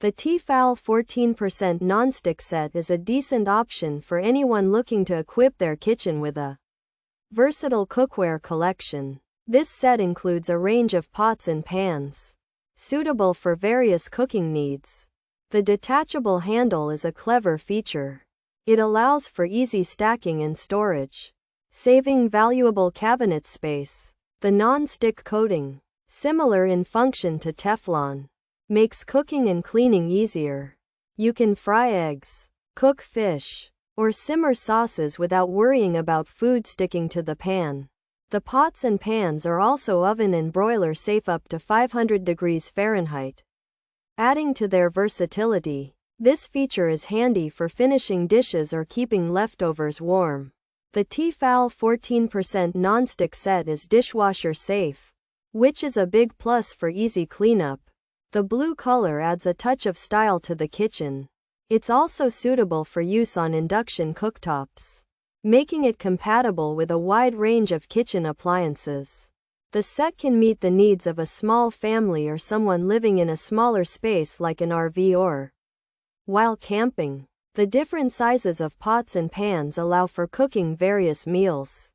The T-fal 14pc Nonstick set is a decent option for anyone looking to equip their kitchen with a versatile cookware collection. This set includes a range of pots and pans, suitable for various cooking needs. The detachable handle is a clever feature. It allows for easy stacking and storage, saving valuable cabinet space. The non-stick coating, similar in function to Teflon, makes cooking and cleaning easier. You can fry eggs, cook fish, or simmer sauces without worrying about food sticking to the pan. The pots and pans are also oven and broiler safe up to 500 degrees Fahrenheit. Adding to their versatility, this feature is handy for finishing dishes or keeping leftovers warm. The T-fal 14pc Nonstick set is dishwasher safe, which is a big plus for easy cleanup. The blue color adds a touch of style to the kitchen. It's also suitable for use on induction cooktops, making it compatible with a wide range of kitchen appliances. The set can meet the needs of a small family or someone living in a smaller space like an RV or while camping. The different sizes of pots and pans allow for cooking various meals.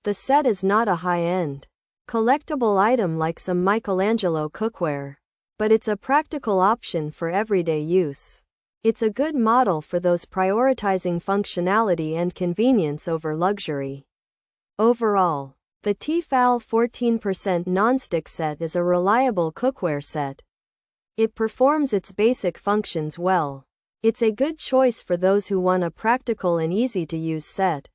The set is not a high-end, collectible item like some Michelangelo cookware, but it's a practical option for everyday use. It's a good model for those prioritizing functionality and convenience over luxury. Overall, the T-fal 14pc Nonstick set is a reliable cookware set. It performs its basic functions well. It's a good choice for those who want a practical and easy-to-use set.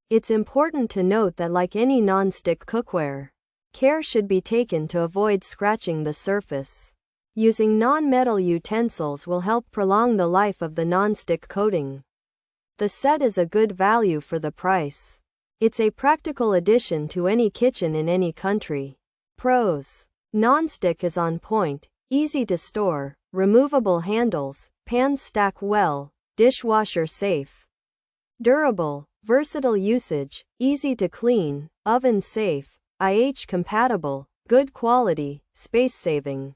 It's important to note that like any non-stick cookware, care should be taken to avoid scratching the surface. Using non-metal utensils will help prolong the life of the non-stick coating. The set is a good value for the price. It's a practical addition to any kitchen in any country. Pros: non-stick is on point, easy to store, removable handles, pans stack well, dishwasher safe. Durable, versatile usage, easy to clean, oven safe, IH compatible, good quality, space saving.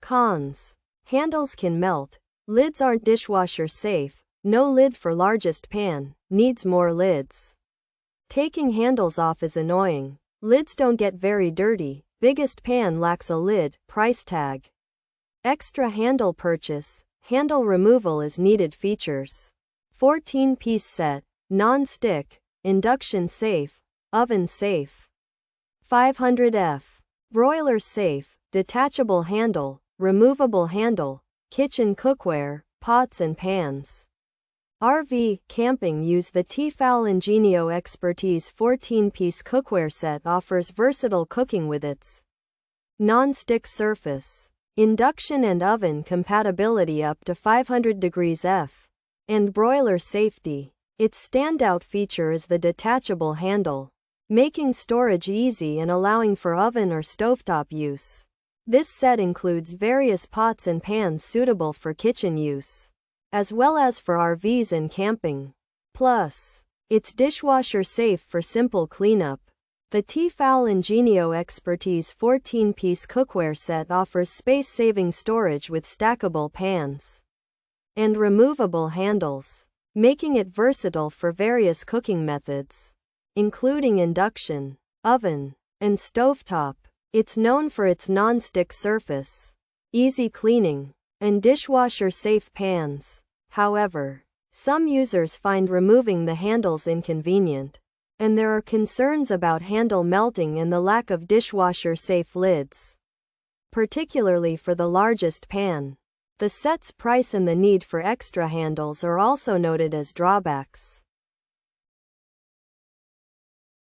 Cons: handles can melt, lids aren't dishwasher safe, no lid for largest pan, needs more lids. Taking handles off is annoying, lids don't get very dirty, biggest pan lacks a lid, price tag. Extra handle purchase, handle removal is needed. Features: 14-piece set, non-stick, induction safe, oven safe. 500F, broiler safe, detachable handle, removable handle, kitchen cookware, pots and pans. RV, camping use. The T-fal Ingenio Expertise 14-piece cookware set offers versatile cooking with its non-stick surface, induction and oven compatibility up to 500 degrees F, and broiler safety. Its standout feature is the detachable handle, making storage easy and allowing for oven or stovetop use. This set includes various pots and pans suitable for kitchen use, as well as for RVs and camping. Plus, it's dishwasher safe for simple cleanup. The T-fal Ingenio Expertise 14-piece cookware set offers space-saving storage with stackable pans and removable handles, making it versatile for various cooking methods, including induction, oven, and stovetop. It's known for its non-stick surface, easy cleaning, and dishwasher-safe pans. However, some users find removing the handles inconvenient, and there are concerns about handle melting and the lack of dishwasher-safe lids, particularly for the largest pan. The set's price and the need for extra handles are also noted as drawbacks.